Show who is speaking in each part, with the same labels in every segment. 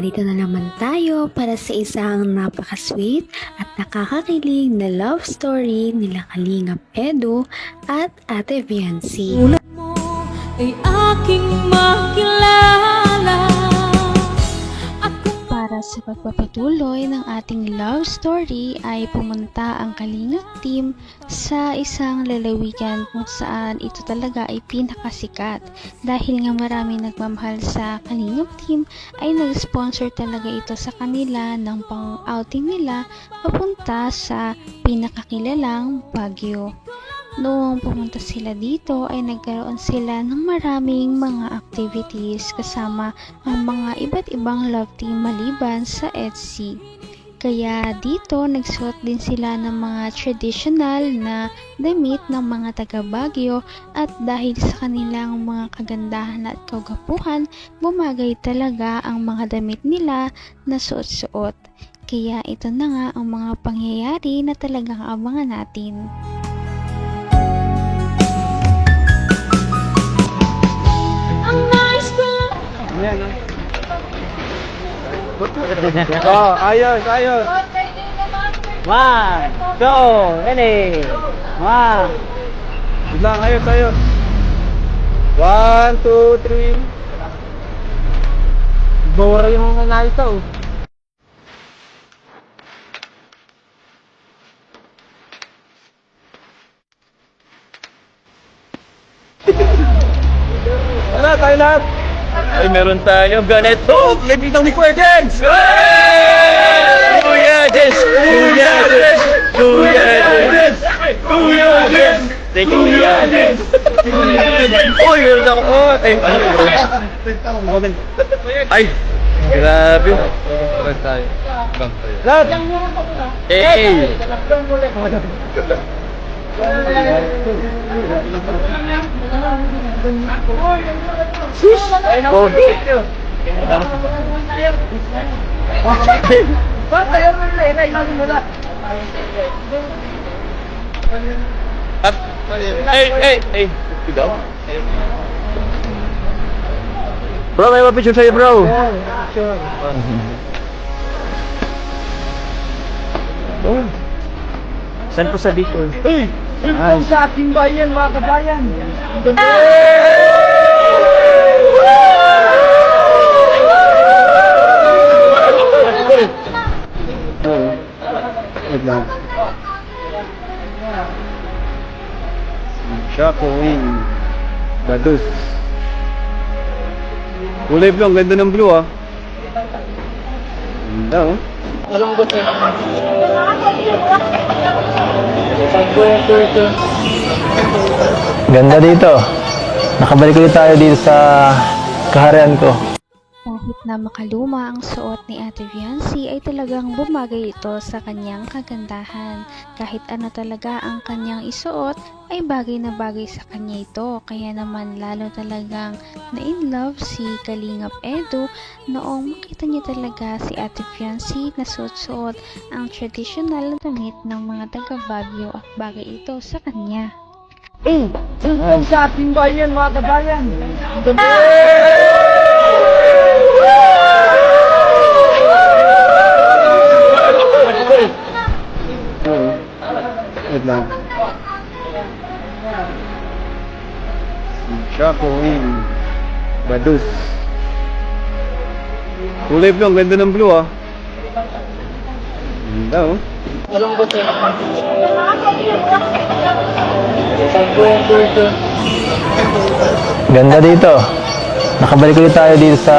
Speaker 1: narito na naman tayo para sa isang napaka-sweet at nakakakilig na love story nila Kalingap Edu at Ate Viancy.
Speaker 2: Tulad mo ay aking makilala.
Speaker 1: Para sa pagpapatuloy ng ating love story ay pumunta ang Kalingap team sa isang lalawigan kung saan ito talaga ay pinakasikat. Dahil nga marami nagmamahal sa Kalingap team ay nag-sponsor talaga ito sa kanila ng pang-outing nila papunta sa pinakakilalang Baguio. Noong pumunta sila dito ay nagkaroon sila ng maraming mga activities kasama ang mga iba't ibang love team maliban sa EDSI. Kaya dito nagsuot din sila ng mga traditional na damit ng mga taga Baguio at dahil sa kanilang mga kagandahan at kagapuhan, bumagay talaga ang mga damit nila na suot-suot. Kaya ito na nga ang mga pangyayari na talagang abangan natin.
Speaker 3: Oh, ayos, ayos.
Speaker 4: 1, 2, ready. 1.
Speaker 3: Biglang ayos, ayos. 1, 2, 3.
Speaker 4: Bora yung nangyari ito.
Speaker 3: Wala, tayo lahat. Ay, meron tayo ganito. Lebitang ni Kuya Jens. Kuya Jens. Kuya Jens. Kuya Jens. Kuya Jens. Thank you, Kuya Jens. Uy, meron ako. Ay, grabe. Meron tayo. Lahat. Hey. Hey. Bro, may mapicture sa'yo, bro. Saan po sa Bicol? Hey! Yung sa ating bayan, mga kabayan! Wait lang. Shockwing Badus. Kulay blue, ang ganda ng blue ah. Ganda oh.
Speaker 4: Ganda dito. Nakabalik ulit tayo dito sa kaharian ko.
Speaker 1: Kahit na makaluma ang suot ni Ate Viancy ay talagang bumagay ito sa kanyang kagandahan. Kahit ano talaga ang kanyang isuot ay bagay na bagay sa kanya ito. Kaya naman lalo talagang na-in love si Kalingap Edu noong makita niya talaga si Ate Viancy na suot-suot ang traditional na damit ng mga taga Baguio at bagay ito sa kanya.
Speaker 4: Yung sa ating bayan, mga kabayan.
Speaker 3: Wait lang. Shockwing Badus. Kulay blue, ang ganda ng blue ah. Ganda oh.
Speaker 4: Ganda dito. Nakabalik ulit tayo dito sa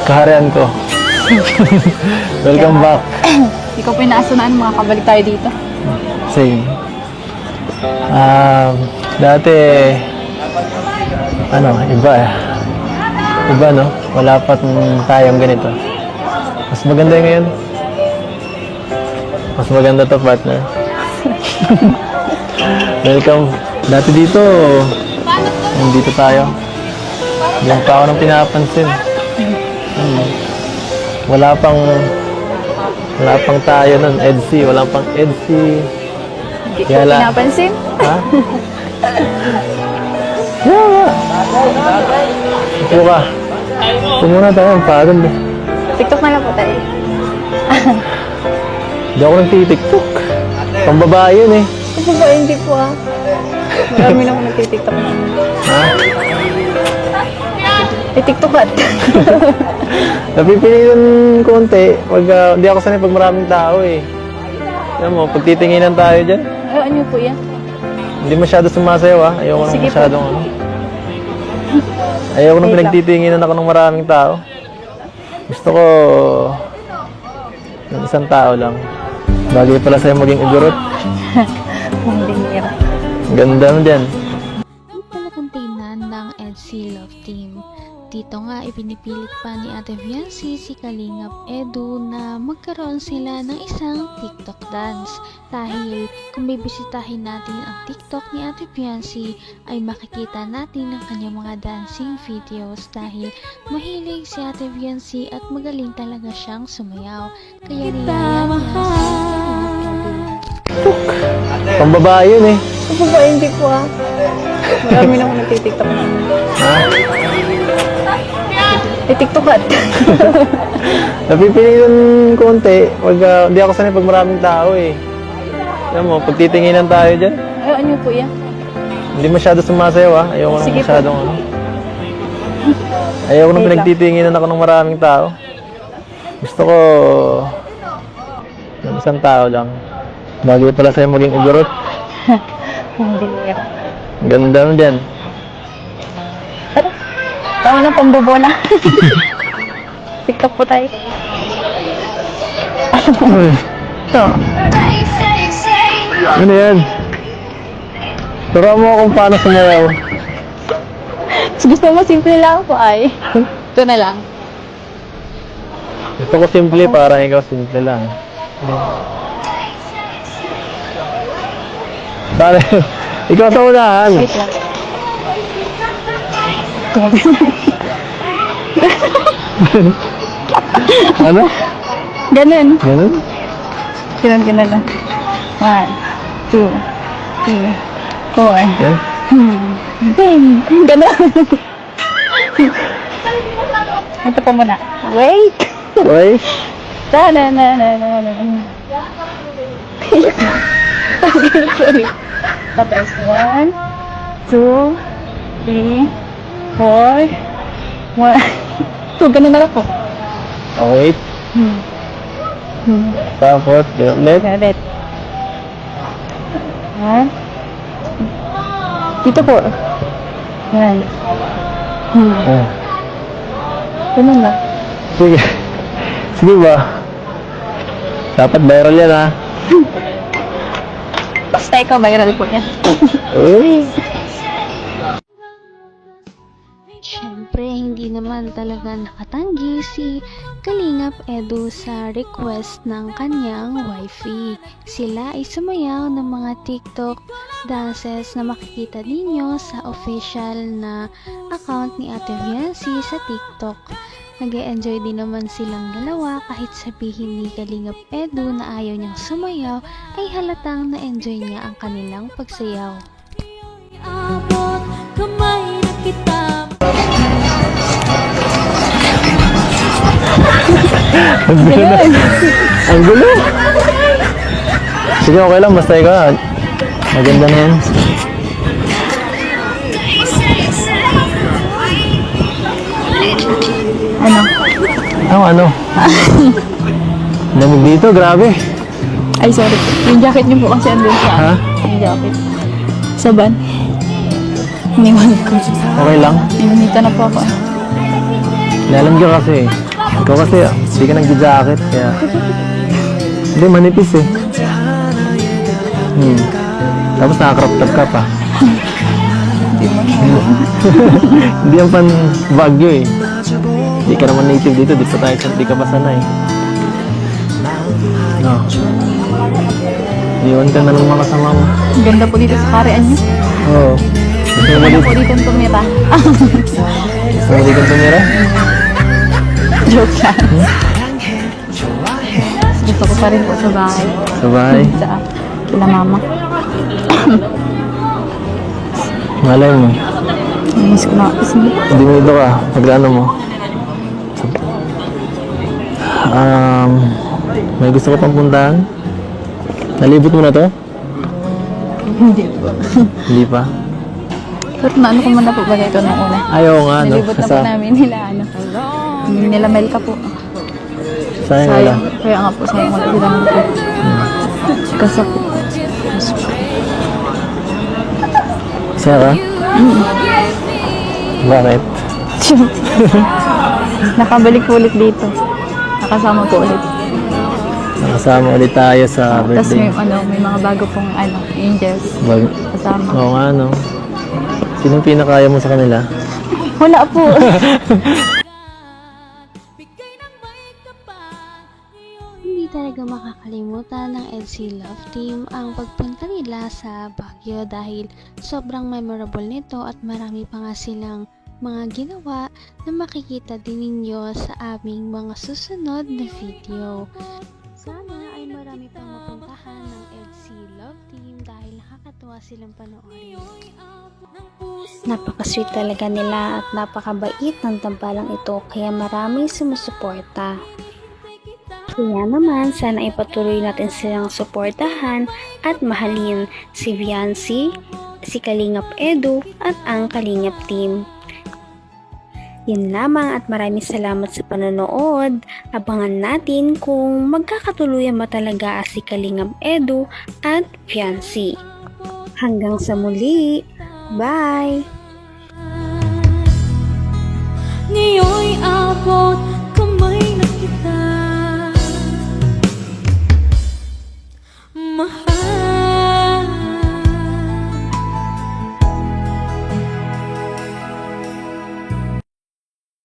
Speaker 4: kaharian ko. Welcome back.
Speaker 5: Ikaw po yung naasunaan, makakabalik tayo dito.
Speaker 4: Same. Dati, iba eh. Iba no? Wala pa tayong ganito. Mas maganda ngayon. Mas maganda to, partner. Welcome. Dati dito, nandito tayo. Hindi pa ako nang pinapansin. Wala pang tayo nun, EDSI. Wala pang EDSI.
Speaker 5: Hindi ko pinapansin.
Speaker 4: Ha? Yeah. Ito ka. Ito muna tayo, pagod eh.
Speaker 5: TikTok na lang po tayo.
Speaker 4: Hindi ako nagtitiktok. Pang babae yun eh.
Speaker 5: Ito ba, hindi po ah. Marami na ako nagtitiktok na.
Speaker 4: Ha?
Speaker 5: TikTokat.
Speaker 4: Napipili yung konti. Pag hindi ako sanay pag maraming tao eh. Alam mo, pag titinginan tayo dyan,
Speaker 5: Ano po yan?
Speaker 4: hindi masyado sumasayaw ah. Ayoko nang
Speaker 5: Sige po.
Speaker 4: masyadong ano. Ayoko nang
Speaker 5: Wait lang.
Speaker 4: pinagtitinginan ako ng maraming tao. Gusto ko ng isang tao lang. Bagay pala sa'yo maging ugurot.
Speaker 5: Hindi nira.
Speaker 4: Ganda mo dyan.
Speaker 1: Ang talagang tingnan ng EDC Love Team. Dito nga ipinipilit pa ni Ate Viancy si Kalingap Edu na magkaroon sila ng isang TikTok dance. Dahil kung bibisitahin natin ang TikTok ni Ate Viancy ay makikita natin ang kanyang mga dancing videos dahil mahilig si Ate Viancy at magaling talaga siyang sumayaw. Kaya niyaya niya si Kalingap Edu.
Speaker 4: Pang babae yun eh.
Speaker 5: Ito ba, hindi po ah. Marami na ako nagtitiktok na.
Speaker 4: Ha?
Speaker 5: TikTokat.
Speaker 4: Napipili yung konti. Pag hindi ako sanay pag maraming tao eh. Alam mo, pag titinginan tayo dyan,
Speaker 5: Ano po yan?
Speaker 4: hindi masyado sumasayaw ah. Ayoko nang
Speaker 5: Sige po.
Speaker 4: masyadong ano. Ayoko nang
Speaker 5: Wait lang.
Speaker 4: pinagtitinginan ako ng maraming tao. Gusto ko ng isang tao lang. Bagay pala sa'yo maging ugurot.
Speaker 5: Hindi nira.
Speaker 4: Ganda mo dyan.
Speaker 5: Tama na, pambobola. TikTok po tayo. Ito.
Speaker 4: Ano yan? Turo mo kung paano sumayaw.
Speaker 5: Gusto mo, simple lang po ay. Ito na lang.
Speaker 4: Gusto ko simple para ikaw simple lang. Pare, ikaw sa unahan.
Speaker 5: Wait lang.
Speaker 4: Ano?
Speaker 5: Ganun.
Speaker 4: Ganun?
Speaker 5: Ganun lang. 1, 2, 3, 4.
Speaker 4: Yan?
Speaker 5: Bing! Ganun. Ito pa muna. Wait!
Speaker 4: Okay?
Speaker 5: Ta-na-na-na-na-na. Sorry. Tapos 1, 2, 3, 4, 1. Ito, ganun na lang po.
Speaker 4: Oh, wait. Tapos, ganun ulit.
Speaker 5: Ulit. 1. Dito po. Yan.
Speaker 4: Oh.
Speaker 5: Ganun lang.
Speaker 4: Sige. Sige ba? Dapat viral yan ha.
Speaker 5: Basta ikaw, viral po yan.
Speaker 4: Uy.
Speaker 1: Siyempre, hindi naman talaga nakatanggi si Kalingap Edu sa request ng kanyang wifey. Sila ay sumayaw ng mga TikTok dances na makikita ninyo sa official na account ni Ate Viancy sa TikTok. Nag-e-enjoy din naman silang dalawa kahit sabihin ni Kalingap Edu na ayaw niyang sumayaw ay halatang na-enjoy niya ang kanilang pagsayaw.
Speaker 2: Abot kamay na kita.
Speaker 4: Ang gulo na. Ang gulo. Sige, okay lang. Basta ikaw. Maganda na yan.
Speaker 5: Ano?
Speaker 4: Ano? Lamig dito, grabe.
Speaker 5: Ay, sorry po. Yung jacket niyo po kasi andun sa...
Speaker 4: Ha?
Speaker 5: Yung jacket. Sa van. Iniwan ko.
Speaker 4: Okay lang.
Speaker 5: Inunita na po ako.
Speaker 4: Lalam ka kasi. Ikaw kasi, hindi ka nag-jacket. Kaya... Hindi, manipis eh. Tapos naka-crop top ka pa. Hindi yan pan Baguio eh. Hindi ka naman native dito. Dito tayo sa di ka pa sanay. No. Iwan ka na lang mga kasama mo.
Speaker 5: Ang ganda po dito sa karian niyo.
Speaker 4: Oo. Gusto mo
Speaker 5: Ano
Speaker 4: dito?
Speaker 5: po dito ang tumira?
Speaker 4: Gusto mo dito tumira?
Speaker 5: Joke lang. Gusto ko pa rin po sa bahay.
Speaker 4: Sa bahay?
Speaker 5: Sa kila mama.
Speaker 4: Malay mo.
Speaker 5: Miss ko na.
Speaker 4: Hindi mo dito ka. Magkano mo? May gusto ko pang puntahan? Nalibot mo na to?
Speaker 5: Hindi po.
Speaker 4: Hindi pa?
Speaker 5: Pero naano ko muna po ba ito nung una?
Speaker 4: Ayaw nga, no?
Speaker 5: Nalibot na po namin nila, nila Melka po.
Speaker 4: Sayang wala.
Speaker 5: Sayang. Kaya nga po, sayang wala sila mo po. Kaso po.
Speaker 4: Saya ka? Bakit?
Speaker 5: Nakabalik po ulit dito. Nakasama po ulit.
Speaker 4: Nakasama ulit tayo sa
Speaker 5: Tapos
Speaker 4: birthday.
Speaker 5: may mga bago pong angels kasama.
Speaker 4: Oo nga, no? Sinong pinakaya mo sa kanila?
Speaker 5: Wala po.
Speaker 2: Bigay ng may kapal. Ngayon
Speaker 1: Hindi talaga makakalimutan ng EDSI Love Team ang pagpunta nila sa Baguio dahil sobrang memorable nito at marami pa nga silang mga ginawa na makikita din ninyo sa aming mga susunod na video. Sana ay marami pang mapuntahan ng EDSI Love Team dahil nakakatuwa silang panoorin. Napaka-sweet talaga nila at napakabait ng tambalang ito kaya maraming sumusuporta. Kaya naman, sana ipatuloy natin silang suportahan at mahalin si Viancy, si Kalingap Edu at ang Kalingap Team. Yun lamang at maraming salamat sa panonood. Abangan natin kung magkakatuluyan ba talaga si Kalingap Edu at Viancy. Hanggang sa muli. Bye!
Speaker 2: ngayon'y abot